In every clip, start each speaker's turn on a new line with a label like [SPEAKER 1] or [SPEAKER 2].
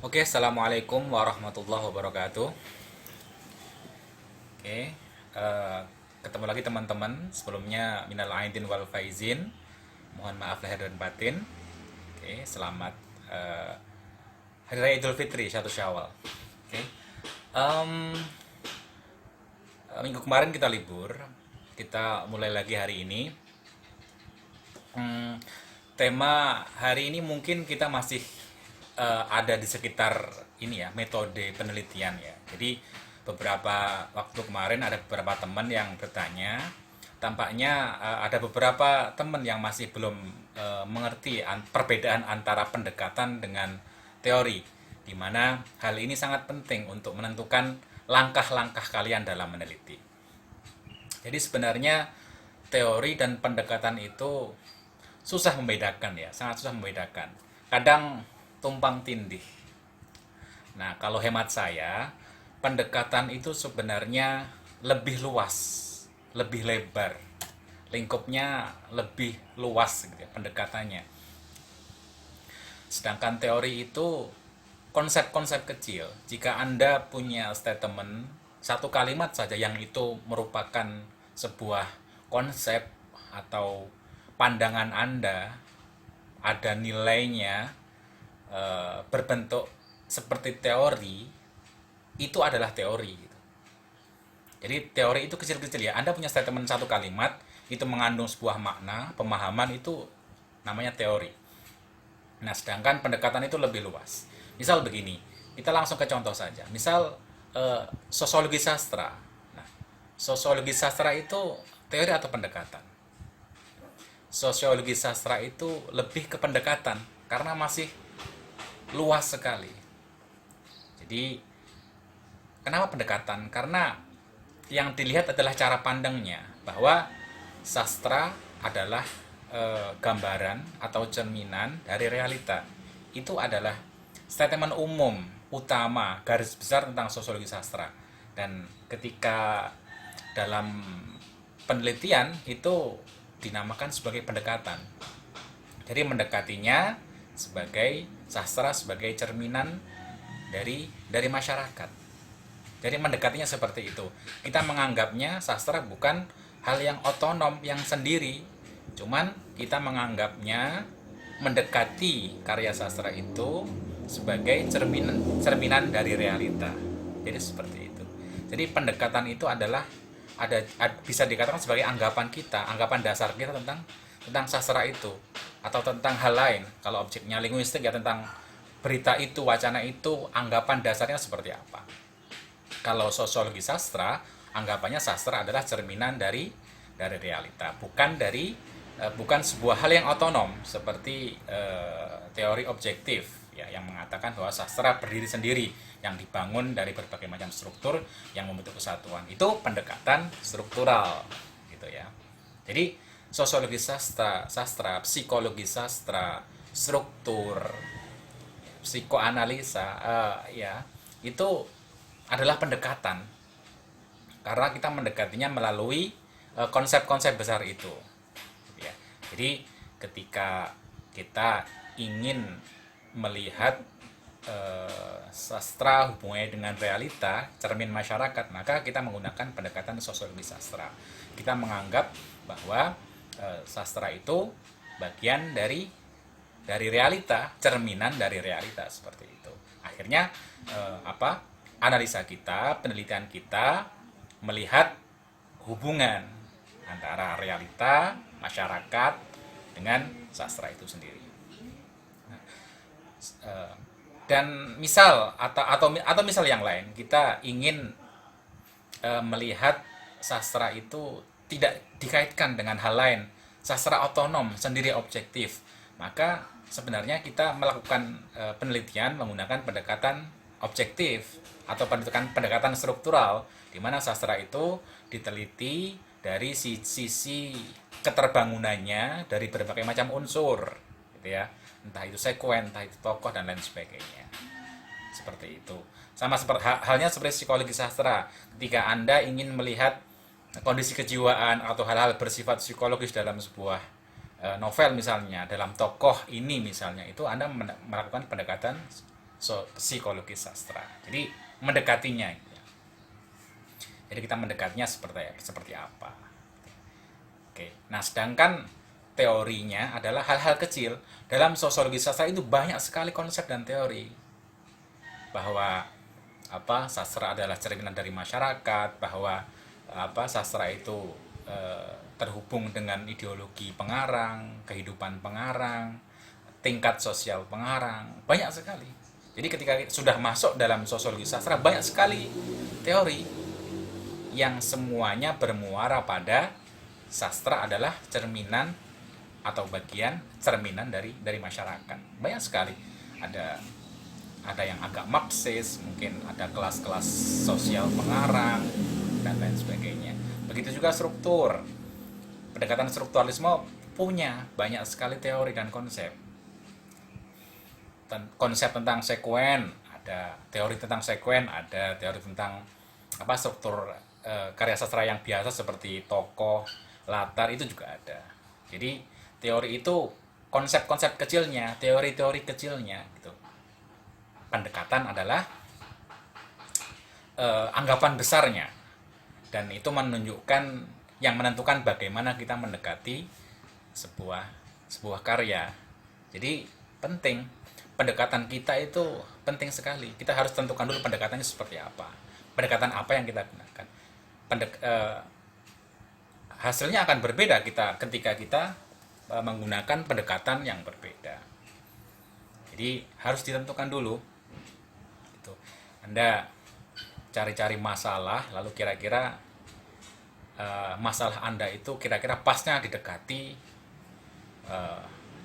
[SPEAKER 1] Oke, assalamualaikum warahmatullahi wabarakatuh. Oke, eh, ketemu lagi teman-teman. Sebelumnya minal aidin wal faizin. Mohon maaf lahir dan batin. Oke, selamat Hari Raya Idul Fitri 1 Syawal. Oke, em, minggu kemarin kita libur. Kita mulai lagi hari ini. Hmm, Tema hari ini mungkin kita masih ada di sekitar ini ya, metode penelitian ya. Jadi beberapa waktu kemarin ada beberapa teman yang bertanya, tampaknya ada beberapa teman yang masih belum mengerti perbedaan antara pendekatan dengan teori, di mana hal ini sangat penting untuk menentukan langkah-langkah kalian dalam meneliti. Jadi sebenarnya teori dan pendekatan itu susah membedakan ya, sangat susah membedakan. Kadang tumpang tindih. Nah, kalau hemat saya, pendekatan itu sebenarnya lebih luas, lebih lebar. Lingkupnya lebih luas gitu ya, pendekatannya. Sedangkan teori itu konsep-konsep kecil. Jika Anda punya statement satu kalimat saja yang itu merupakan sebuah konsep atau pandangan Anda, ada nilainya, berbentuk seperti teori, itu adalah teori gitu. Jadi teori itu kecil-kecil ya. Anda punya statement satu kalimat itu mengandung sebuah makna, pemahaman, itu namanya teori. Nah, sedangkan pendekatan itu lebih luas. Misal begini, kita langsung ke contoh saja. Misal sosiologi sastra. Nah, sosiologi sastra itu teori atau pendekatan? Sosiologi sastra itu lebih ke pendekatan karena masih luas sekali. Jadi, kenapa pendekatan? Karena yang dilihat adalah cara pandangnya, bahwa sastra adalah gambaran atau cerminan dari realita. Itu adalah statement umum utama garis besar tentang sosiologi sastra. Dan ketika dalam penelitian itu dinamakan sebagai pendekatan. Jadi mendekatinya sebagai sastra, sebagai cerminan dari masyarakat. Jadi mendekatinya seperti itu. Kita menganggapnya sastra bukan hal yang otonom, yang sendiri. Cuman kita menganggapnya mendekati karya sastra itu sebagai cerminan dari realita. Jadi seperti itu. Jadi pendekatan itu adalah bisa dikatakan sebagai anggapan kita, anggapan dasar kita tentang sastra itu atau tentang hal lain. Kalau objeknya linguistik ya tentang berita itu, wacana itu, anggapan dasarnya seperti apa. Kalau sosiologi sastra, anggapannya sastra adalah cerminan dari realita, bukan sebuah hal yang otonom seperti teori objektif ya, yang mengatakan bahwa sastra berdiri sendiri, yang dibangun dari berbagai macam struktur yang membentuk kesatuan. Itu pendekatan struktural gitu ya. Jadi sosiologi sastra, psikologi sastra, struktur, psikoanalisa, ya itu adalah pendekatan karena kita mendekatinya melalui konsep-konsep besar itu ya. Jadi ketika kita ingin melihat sastra hubungannya dengan realita, cermin masyarakat, maka kita menggunakan pendekatan sosiologi sastra. Kita menganggap bahwa sastra itu bagian dari realita, cerminan dari realita seperti itu. Akhirnya analisa kita, penelitian kita melihat hubungan antara realita masyarakat dengan sastra itu sendiri. Dan misal atau misal yang lain, kita ingin melihat sastra itu tidak dikaitkan dengan hal lain, sastra otonom, sendiri, objektif, maka sebenarnya kita melakukan penelitian menggunakan pendekatan objektif atau pendekatan struktural, di mana sastra itu diteliti dari sisi keterbangunannya dari berbagai macam unsur, gitu ya, entah itu sekuen, entah itu tokoh dan lain sebagainya. Seperti itu. Sama seperti halnya seperti psikologi sastra. Ketika Anda ingin melihat kondisi kejiwaan atau hal-hal bersifat psikologis dalam sebuah novel misalnya, dalam tokoh ini misalnya, itu Anda melakukan pendekatan psikologi sastra. Jadi mendekatinya gitu ya. Jadi kita mendekatinya seperti apa. Oke. Nah, sedangkan teorinya adalah hal-hal kecil. Dalam sosiologi sastra itu banyak sekali konsep dan teori. Bahwa sastra adalah cerminan dari masyarakat, bahwa sastra itu terhubung dengan ideologi pengarang, kehidupan pengarang, tingkat sosial pengarang, banyak sekali. Jadi ketika sudah masuk dalam sosiologi sastra, banyak sekali teori yang semuanya bermuara pada sastra adalah cerminan atau bagian cerminan dari masyarakat. Banyak sekali. Ada yang agak Marxis, mungkin ada kelas-kelas sosial pengarang dan lain sebagainya. Begitu juga struktur. Pendekatan strukturalisme punya banyak sekali teori dan konsep. Konsep tentang sekuen, ada teori tentang sekuen, ada teori tentang struktur karya sastra yang biasa seperti tokoh, latar, itu juga ada. Jadi teori itu konsep-konsep kecilnya, teori-teori kecilnya gitu. Pendekatan adalah anggapan besarnya, dan itu yang menentukan bagaimana kita mendekati sebuah karya. Jadi penting, pendekatan kita itu penting sekali. Kita harus tentukan dulu pendekatannya seperti apa, pendekatan apa yang kita gunakan. Hasilnya akan berbeda ketika kita menggunakan pendekatan yang berbeda. Jadi harus ditentukan dulu. Anda cari-cari masalah, lalu kira-kira masalah Anda itu kira-kira pasnya didekati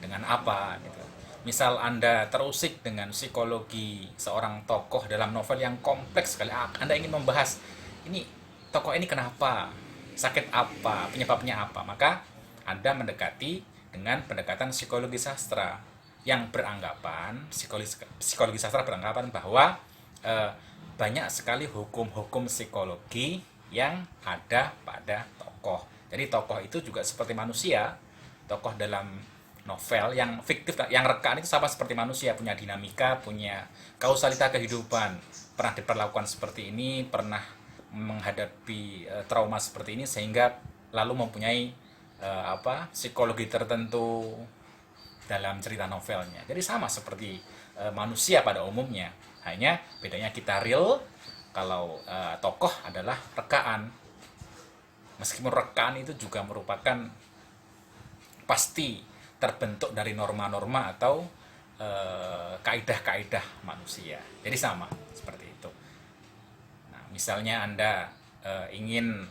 [SPEAKER 1] dengan apa gitu. Misal Anda terusik dengan psikologi seorang tokoh dalam novel yang kompleks sekali, Anda ingin membahas ini tokoh ini kenapa, sakit apa, penyebabnya apa, maka Anda mendekati dengan pendekatan psikologi sastra yang beranggapan, psikologi sastra beranggapan bahwa banyak sekali hukum-hukum psikologi yang ada pada tokoh. Jadi tokoh itu juga seperti manusia. Tokoh dalam novel yang fiktif, yang rekaan itu sama seperti manusia, punya dinamika, punya kausalita kehidupan, pernah diperlakukan seperti ini, pernah menghadapi trauma seperti ini, sehingga lalu mempunyai psikologi tertentu dalam cerita novelnya. Jadi sama seperti manusia pada umumnya. Hanya bedanya kita real, kalau tokoh adalah rekaan. Meskipun rekaan itu juga merupakan pasti terbentuk dari norma-norma atau kaidah-kaidah manusia. Jadi sama seperti itu. Nah, misalnya Anda ingin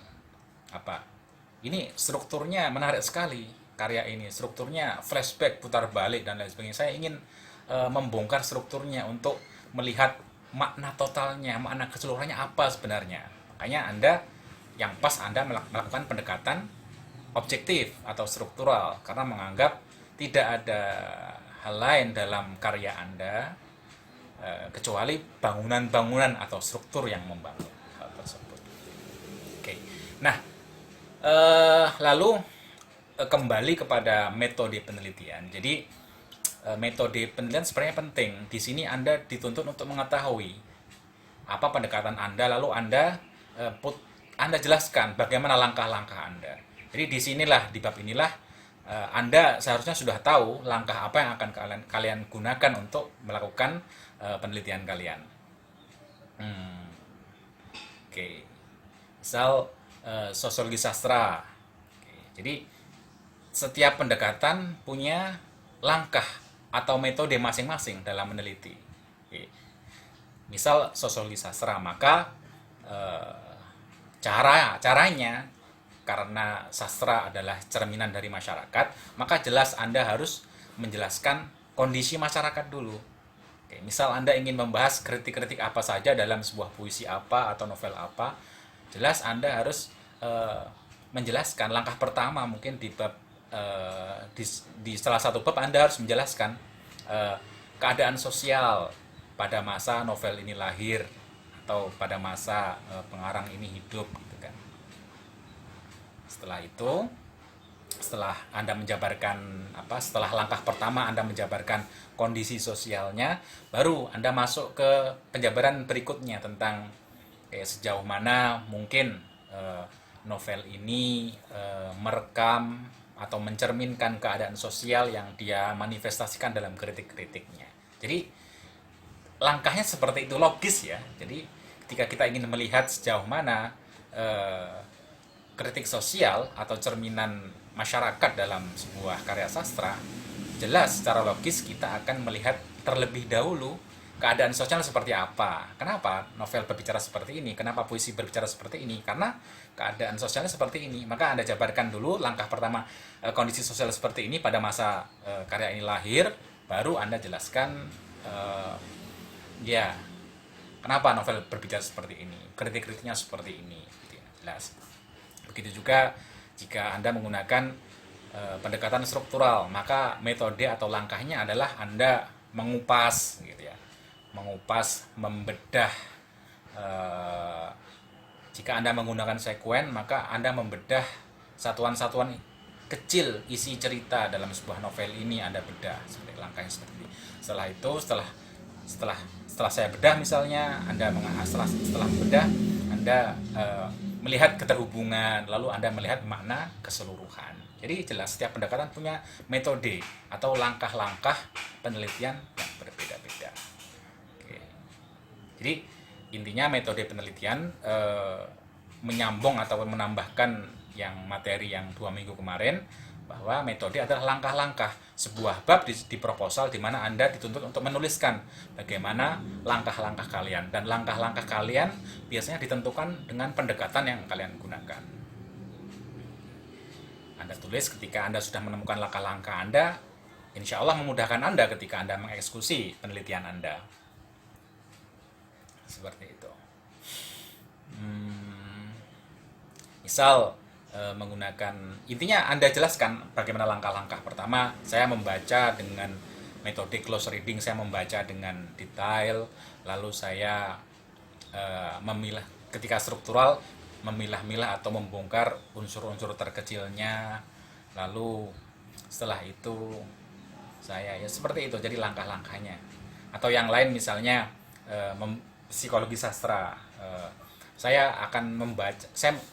[SPEAKER 1] ini strukturnya menarik sekali, karya ini strukturnya flashback, putar balik dan lain sebagainya. Saya ingin membongkar strukturnya untuk melihat makna totalnya, makna keseluruhannya apa sebenarnya. Makanya yang pas Anda melakukan pendekatan objektif atau struktural, karena menganggap tidak ada hal lain dalam karya Anda kecuali bangunan-bangunan atau struktur yang membangun hal tersebut. Oke. Nah, lalu kembali kepada metode penelitian. Jadi metode penelitian sebenarnya penting. Di sini Anda dituntut untuk mengetahui apa pendekatan Anda, lalu Anda jelaskan bagaimana langkah-langkah Anda. Jadi di bab inilah Anda seharusnya sudah tahu langkah apa yang akan kalian gunakan untuk melakukan penelitian kalian. Oke. Misal sosiologi sastra. Jadi setiap pendekatan punya langkah atau metode masing-masing dalam meneliti. Misal sosiologi sastra, maka caranya, karena sastra adalah cerminan dari masyarakat, maka jelas Anda harus menjelaskan kondisi masyarakat dulu. Misal Anda ingin membahas kritik-kritik apa saja dalam sebuah puisi apa atau novel apa, jelas Anda harus menjelaskan. Langkah pertama mungkin di bab di salah satu bab Anda harus menjelaskan keadaan sosial pada masa novel ini lahir atau pada masa pengarang ini hidup gitu kan. Setelah itu setelah Anda menjabarkan setelah langkah pertama Anda menjabarkan kondisi sosialnya, baru Anda masuk ke penjabaran berikutnya tentang sejauh mana mungkin novel ini merekam atau mencerminkan keadaan sosial yang dia manifestasikan dalam kritik-kritiknya. Jadi langkahnya seperti itu, logis ya. Jadi ketika kita ingin melihat sejauh mana eh, kritik sosial atau cerminan masyarakat dalam sebuah karya sastra, jelas secara logis kita akan melihat terlebih dahulu keadaan sosial seperti apa. Kenapa novel berbicara seperti ini? Kenapa puisi berbicara seperti ini? Karena keadaan sosialnya seperti ini. Maka Anda jabarkan dulu langkah pertama, kondisi sosial seperti ini pada masa karya ini lahir, baru Anda jelaskan eh, ya kenapa novel berbicara seperti ini, kritik-kritiknya seperti ini, gitu ya, jelas. Begitu juga jika Anda menggunakan pendekatan struktural, maka metode atau langkahnya adalah Anda mengupas, gitu ya, mengupas, membedah. eh, Jika Anda menggunakan sekuen, maka Anda membedah satuan-satuan kecil isi cerita dalam sebuah novel ini, Anda bedah seperti langkahnya seperti ini. Setelah itu, setelah setelah saya bedah misalnya, Anda setelah bedah Anda melihat keterhubungan, lalu Anda melihat makna keseluruhan. Jadi jelas setiap pendekatan punya metode atau langkah-langkah penelitian yang berbeda-beda. Oke. Jadi intinya metode penelitian menyambung atau menambahkan yang materi yang 2 minggu kemarin, bahwa metode adalah langkah-langkah sebuah bab di proposal di mana Anda dituntut untuk menuliskan bagaimana langkah-langkah kalian, dan langkah-langkah kalian biasanya ditentukan dengan pendekatan yang kalian gunakan. Anda tulis ketika Anda sudah menemukan langkah-langkah Anda, insya Allah memudahkan Anda ketika Anda mengeksekusi penelitian Anda. Seperti itu. Misal menggunakan, intinya Anda jelaskan bagaimana langkah-langkah. Pertama, saya membaca dengan metode close reading, saya membaca dengan detail, lalu saya memilah, ketika struktural, memilah-milah atau membongkar unsur-unsur terkecilnya, lalu setelah itu saya ya seperti itu, jadi langkah-langkahnya. Atau yang lain misalnya psikologi sastra, saya akan membaca,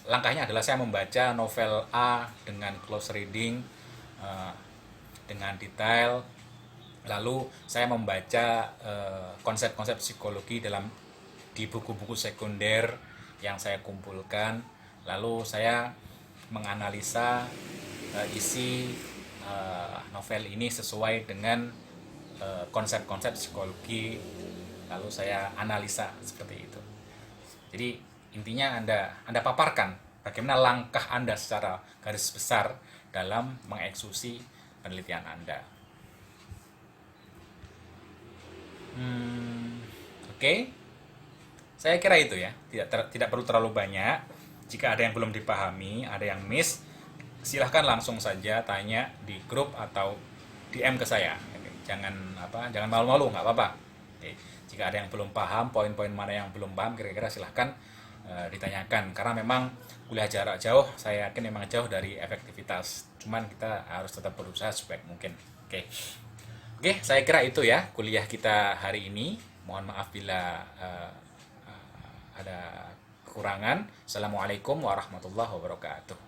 [SPEAKER 1] langkahnya adalah saya membaca novel A dengan close reading, dengan detail, lalu saya membaca konsep-konsep psikologi di buku-buku sekunder yang saya kumpulkan, lalu saya menganalisa isi novel ini sesuai dengan konsep-konsep psikologi, lalu saya analisa seperti itu. Jadi intinya Anda paparkan bagaimana langkah Anda secara garis besar dalam mengeksekusi penelitian Anda. Oke. Saya kira itu ya, tidak perlu terlalu banyak. Jika ada yang belum dipahami, ada yang miss, silahkan langsung saja tanya di grup atau DM ke saya. Oke, jangan malu-malu, nggak apa-apa. Oke. Jika ada yang belum paham, poin-poin mana yang belum paham, kira-kira silahkan ditanyakan. Karena memang kuliah jarak jauh, saya yakin memang jauh dari efektivitas. Cuman kita harus tetap berusaha sebaik mungkin. Oke. Oke, saya kira itu ya kuliah kita hari ini. Mohon maaf bila ada kekurangan. Assalamualaikum warahmatullahi wabarakatuh.